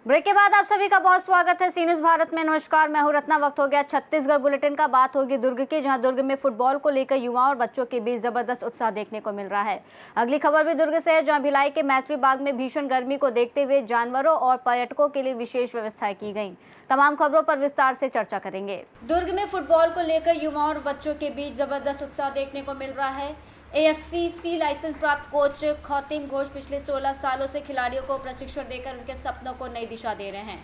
Break के बाद आप सभी का बहुत स्वागत है सी न्यूज़ भारत में। नमस्कार, मैं हूं रत्ना। वक्त हो गया छत्तीसगढ़ बुलेटिन का। बात होगी दुर्ग की, जहां दुर्ग में फुटबॉल को लेकर युवाओं और बच्चों के बीच जबरदस्त उत्साह देखने को मिल रहा है। अगली खबर भी दुर्ग से है, जहां भिलाई के मैत्री बाग में भीषण गर्मी को देखते हुए जानवरों और पर्यटकों के लिए विशेष व्यवस्थाएं की गई। तमाम खबरों पर विस्तार से चर्चा करेंगे। दुर्ग में फुटबॉल को लेकर युवाओं और बच्चों के बीच जबरदस्त उत्साह देखने को मिल रहा है। AFC लाइसेंस प्राप्त कोच खौतीम घोष पिछले 16 सालों से खिलाड़ियों को प्रशिक्षण देकर उनके सपनों को नई दिशा दे रहे हैं।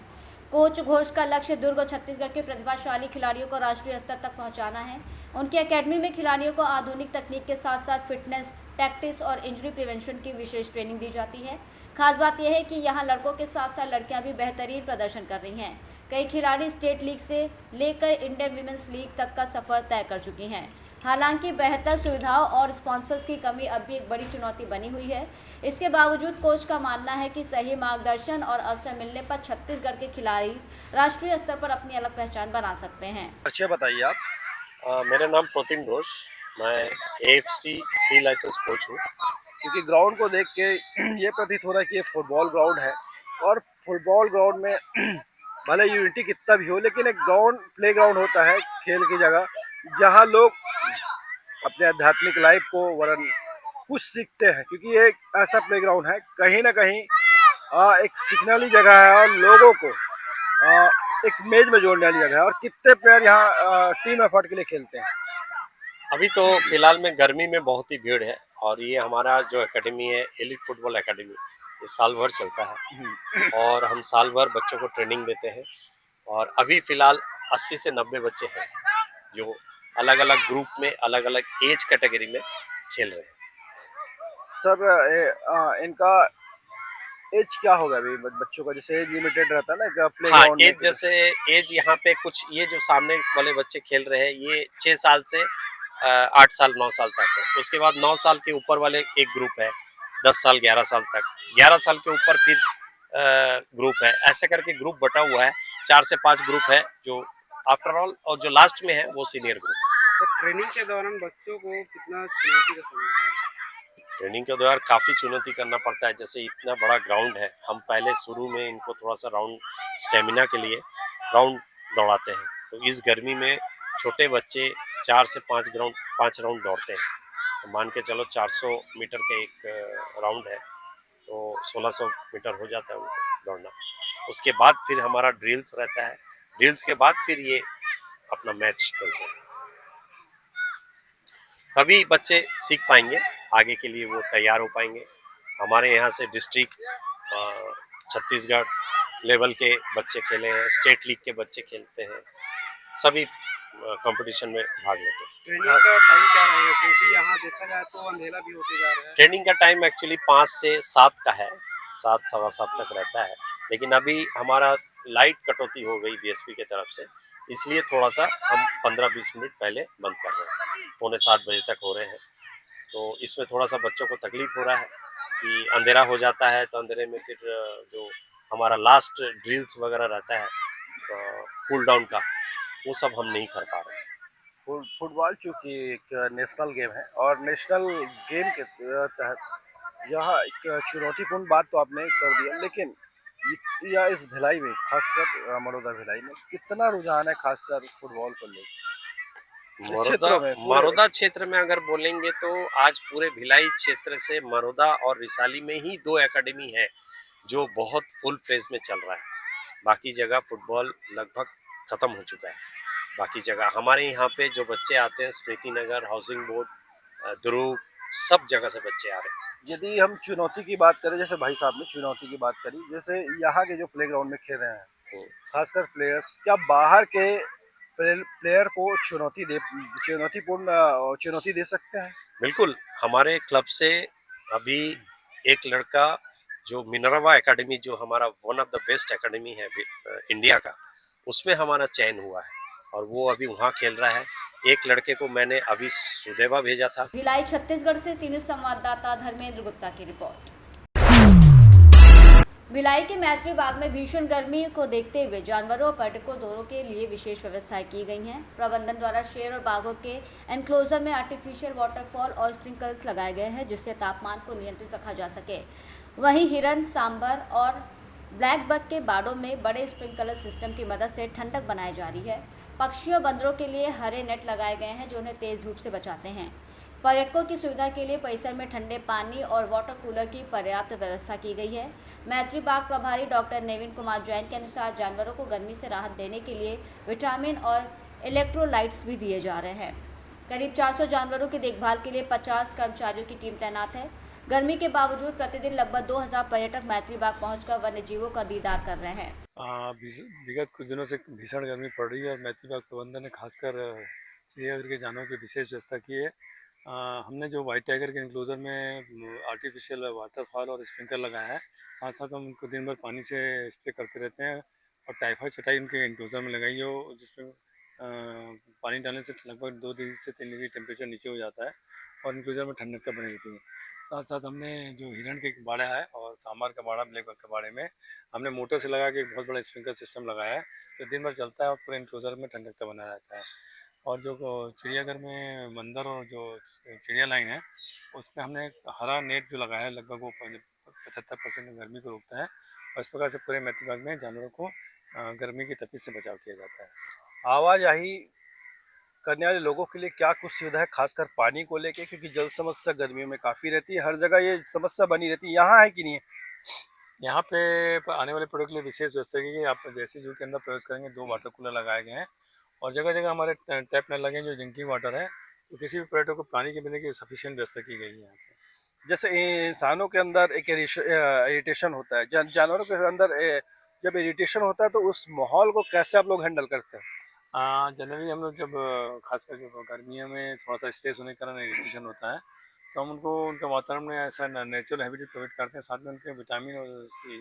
कोच घोष का लक्ष्य दुर्ग और छत्तीसगढ़ के प्रतिभाशाली खिलाड़ियों को राष्ट्रीय स्तर तक पहुंचाना है। उनकी एकेडमी में खिलाड़ियों को आधुनिक तकनीक के साथ साथ फिटनेस, टैक्टिक्स और इंजरी प्रिवेंशन की विशेष ट्रेनिंग दी जाती है। खास बात यह है कि यहाँ लड़कों के साथ साथ लड़कियाँ भी बेहतरीन प्रदर्शन कर रही हैं। कई खिलाड़ी स्टेट लीग से लेकर इंडियन विमेंस लीग तक का सफर तय कर चुकी हैं। हालांकि बेहतर सुविधाओं और स्पॉन्सर्स की कमी अब भी एक बड़ी चुनौती बनी हुई है। इसके बावजूद कोच का मानना है कि सही मार्गदर्शन और अवसर मिलने पर छत्तीसगढ़ के खिलाड़ी राष्ट्रीय स्तर पर अपनी अलग पहचान बना सकते हैं। परिचय बताइए आप। मेरा नाम खौतीम घोष, मैं AFC लाइसेंस कोच हूँ। क्योंकि ग्राउंड को देख के ये प्रतीत हो रहा है कि ये फुटबॉल ग्राउंड है, और फुटबॉल ग्राउंड में भले यूनिटी कितना भी हो, लेकिन एक ग्राउंड प्ले ग्राउंड होता है, खेल की जगह, जहाँ लोग अपने आध्यात्मिक लाइफ को वरन कुछ सीखते हैं। क्योंकि ये एक ऐसा प्ले ग्राउंड है, कहीं ना कहीं एक सीखने वाली जगह है और लोगों को एक मेज में जोड़ने वाली जगह है। और कितने प्लेयर यहाँ टीम एफर्ट के लिए खेलते हैं। अभी तो फिलहाल में गर्मी में बहुत ही भीड़ है, और ये हमारा जो एकेडमी है एलिट फुटबॉल एकेडमी, ये साल भर चलता है और हम साल भर बच्चों को ट्रेनिंग देते हैं। और अभी फिलहाल 80 से 90 बच्चे हैं जो अलग अलग ग्रुप में अलग अलग एज कैटेगरी में खेल रहे हैं। सर इनका एज क्या होगा अभी बच्चों का? जैसे एज लिमिटेड रहता है ना प्ले हाँ, ग्राउंड एज जैसे एज यहाँ पे कुछ, ये जो सामने वाले बच्चे खेल रहे हैं ये 6 साल से 8 साल 9 साल तक है। उसके बाद 9 साल के ऊपर वाले एक ग्रुप है, 10 साल 11 साल तक, 11 साल के ऊपर फिर ग्रुप है। ऐसे करके ग्रुप बटा हुआ है, 4 से 5 ग्रुप है जो आफ्टर ऑल, और जो लास्ट में है वो सीनियर ग्रुप है। तो ट्रेनिंग के दौरान बच्चों को कितना चुनौती का सामना करना? ट्रेनिंग के दौरान काफ़ी चुनौती करना पड़ता है। जैसे इतना बड़ा ग्राउंड है, हम पहले शुरू में इनको थोड़ा सा राउंड स्टेमिना के लिए राउंड दौड़ाते हैं। तो इस गर्मी में छोटे बच्चे 4 से 5 राउंड दौड़ते हैं। तो मान के चलो 400 मीटर का एक राउंड है, तो 1600 मीटर हो जाता है उनको दौड़ना। उसके बाद फिर हमारा ड्रिल्स रहता है, ड्रिल्स के बाद फिर ये अपना मैच खेलते हैं। तभी बच्चे सीख पाएंगे, आगे के लिए वो तैयार हो पाएंगे। हमारे यहाँ से डिस्ट्रिक्ट छत्तीसगढ़ लेवल के बच्चे खेले हैं, स्टेट लीग के बच्चे खेलते हैं, सभी कंपटीशन में भाग लेते हैं। ट्रेनिंग का टाइम क्या रहेगा? क्योंकि यहाँ देखा जाए तो अंधेरा भी होते जा रहा है। ट्रेनिंग का टाइम एक्चुअली 5 से 7 का है, 7 सवा 7 तक रहता है। लेकिन अभी हमारा लाइट कटौती हो गई BSP की तरफ से, इसलिए थोड़ा सा हम 15-20 मिनट पहले बंद कर रहे हैं। 6:45 बजे तक हो रहे हैं। तो इसमें थोड़ा सा बच्चों को तकलीफ हो रहा है कि अंधेरा हो जाता है, तो अंधेरे में फिर जो हमारा लास्ट ड्रिल्स वगैरह रहता है कूल डाउन का, वो सब हम नहीं कर पा रहे हैं। फुटबॉल चूँकि एक नेशनल गेम है, और नेशनल गेम के तहत यह एक चुनौतीपूर्ण बात तो आपने कर दिया, लेकिन या इस भिलाई में, खासकर मरोदा भिलाई में कितना रुझान है खासकर फुटबॉल को लेकर? मरोदा क्षेत्र में अगर बोलेंगे तो आज पूरे भिलाई क्षेत्र से मरोदा और रिसाली में ही 2 एकेडमी है जो बहुत फुल फ्लेज में चल रहा है। बाकी जगह फुटबॉल लगभग खत्म हो चुका है। बाकी जगह हमारे यहाँ पे जो बच्चे आते हैं, स्मृति नगर, हाउसिंग बोर्ड, दुर्ग, सब जगह से बच्चे आ रहे हैं। यदि हम चुनौती की बात करें, जैसे भाई साहब ने चुनौती की बात करी, जैसे यहाँ के जो प्ले ग्राउंड में खेल रहे हैं खासकर प्लेयर्स, क्या बाहर के प्लेयर को चुनौती दे सकते हैं? बिल्कुल, हमारे क्लब से अभी एक लड़का जो मिनर्वा एकेडमी, जो हमारा one of the best academy है इंडिया का, उसमें हमारा चयन हुआ है और वो अभी वहाँ खेल रहा है। एक लड़के को मैंने अभी सुदेवा भेजा था। भिलाई छत्तीसगढ़ से सी न्यूज़ संवाददाता धर्मेंद्र गुप्ता की रिपोर्ट। भिलाई के मैत्री बाग में भीषण गर्मी को देखते हुए जानवरों और पर्यटकों दोनों के लिए विशेष व्यवस्थाएं की गई हैं। प्रबंधन द्वारा शेर और बाघों के एनक्लोजर में आर्टिफिशियल वाटरफॉल और स्प्रिंकलर्स लगाए गए हैं, जिससे तापमान को नियंत्रित रखा जा सके। वहीं हिरन, सांबर और ब्लैक बक के बाड़ों में बड़े स्प्रिंकलर सिस्टम की मदद से ठंडक बनाई जा रही है। पक्षियों और बंदरों के लिए हरे नेट लगाए गए हैं, जो उन्हें तेज धूप से बचाते हैं। पर्यटकों की सुविधा के लिए परिसर में ठंडे पानी और वाटर कूलर की पर्याप्त व्यवस्था की गई है। मैत्री बाग प्रभारी डॉक्टर नवीन कुमार जैन के अनुसार जानवरों को गर्मी से राहत देने के लिए विटामिन और इलेक्ट्रोलाइट्स भी दिए जा रहे हैं। करीब 400 जानवरों की देखभाल के लिए 50 कर्मचारियों की टीम तैनात है। गर्मी के बावजूद प्रतिदिन लगभग 2000 पर्यटक मैत्री बाग पहुंचकर वन्य जीवों का दीदार कर रहे हैं। विगत कुछ दिनों से भीषण गर्मी पड़ रही है और मैत्री बाग प्रबंधन ने खासकर चिड़ियाघर के जानवरों की विशेष व्यवस्था की है। हमने जो वाइट टाइगर के इंक्लोजर में आर्टिफिशियल वाटरफॉल और स्प्रिंकलर लगाया है, साथ साथ हम उनको दिन भर पानी से स्प्रे करते रहते हैं और टाइफाइड चटाई उनके इंक्लोजर में लगाई हो, जिसमें पानी डालने से लगभग 2 डिग्री से 3 डिग्री टेम्परेचर नीचे हो जाता है और इंक्लोजर में ठंडक बनी रहती है। साथ साथ हमने जो हिरण के बाड़ा है और सांबर का बाड़ा, ब्लैक बक के बाड़े में हमने मोटर से लगा के एक बहुत बड़ा स्प्रिंकलर सिस्टम लगाया है, तो दिन भर चलता है और पूरे इंक्लोजर में ठंडक बना रहता है। और जो चिड़ियाघर में बंदर और जो चिड़िया लाइन है, उसमें हमने हरा नेट जो लगाया है, लगभग वो 75% गर्मी को रोकता है और इस प्रकार से पूरे मैत्री बाग में जानवरों को गर्मी की तपिश से बचाव किया जाता है। आवाजाही करने वाले लोगों के लिए क्या कुछ सुविधा है, खासकर पानी को लेके, क्योंकि जल समस्या गर्मियों में काफ़ी रहती है, हर जगह ये समस्या बनी रहती है, यहाँ है कि नहीं है? यहाँ पे आने वाले पर्यटकों के लिए विशेष व्यवस्था की गई। आप जैसे जू के अंदर प्रवेश करेंगे 2 वाटर कूलर लगाए गए हैं और जगह जगह हमारे टैप नल लगे हैं जो ड्रिंकिंग वाटर है, तो किसी भी पर्यटक को पानी के पीने की सफिशिएंट व्यवस्था की गई है यहाँ पे। जैसे इंसानों के अंदर एक इरिटेशन होता है, जानवरों के अंदर जब इरिटेशन होता है तो उस माहौल को कैसे आप लोग हैंडल करते हैं? जनरली हम लोग जब खासकर जब गर्मियों में थोड़ा सा स्ट्रेस होने के कारण इरिटेशन होता है, तो हम उनको उनके वातावरण में ऐसा नेचुरल हैबिटेट प्रोवाइड करते हैं, साथ में उनके विटामिन और उसकी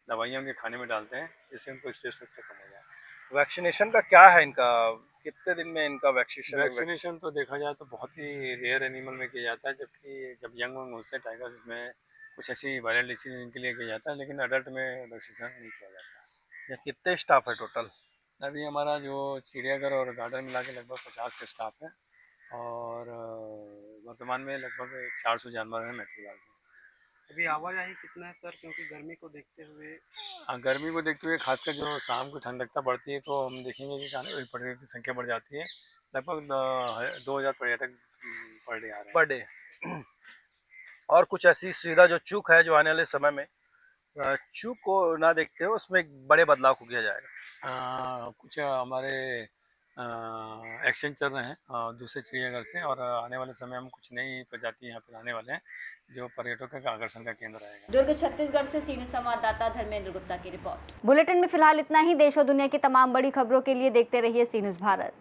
दवाइयाँ उनके खाने में डालते हैं, जिससे उनको स्ट्रेस फैक्टर कम हो जाए। वैक्सीनेशन का क्या है इनका, कितने दिन में इनका वैक्सीनेशन तो देखा जाए तो बहुत ही रेयर एनिमल में किया जाता है, जबकि जब यंग वंग होते हैं टाइगर्स में कुछ ऐसी वायरल डिसीज इनके लिए किया जाता है, लेकिन अडल्ट में वैक्सीनेशन नहीं किया जाता। या कितने स्टाफ है टोटल? अभी हमारा जो चिड़ियाघर और गार्डन मिला के लगभग 50 का स्टाफ है और वर्तमान में लगभग 400 जानवर हैं मैत्री बाग में। अभी आवाजाही कितना है सर, क्योंकि गर्मी को देखते हुए? गर्मी को देखते हुए खासकर जो शाम को ठंडकता बढ़ती है तो हम देखेंगे कि आने वाले पर्यटक की संख्या बढ़ जाती है। लगभग 2000 पर्यटक पर डे आ रहे हैं। Per day. और कुछ ऐसी सुविधा जो चूक है, जो आने वाले समय में चूक को ना देखते हो, उसमें एक बड़े बदलाव को किया जाएगा? कुछ हमारे एक्सचेंज चल रहे हैं दूसरे चिड़ियाघर से और आने वाले समय में कुछ नई प्रजाति यहाँ पर आने वाले हैं जो पर्यटकों का आकर्षण का केंद्र रहेगा। दुर्ग छत्तीसगढ़ से सीनियर संवाददाता धर्मेंद्र गुप्ता की रिपोर्ट। बुलेटिन में फिलहाल इतना ही। देश और दुनिया की तमाम बड़ी खबरों के लिए देखते रहिए सी न्यूज़ भारत।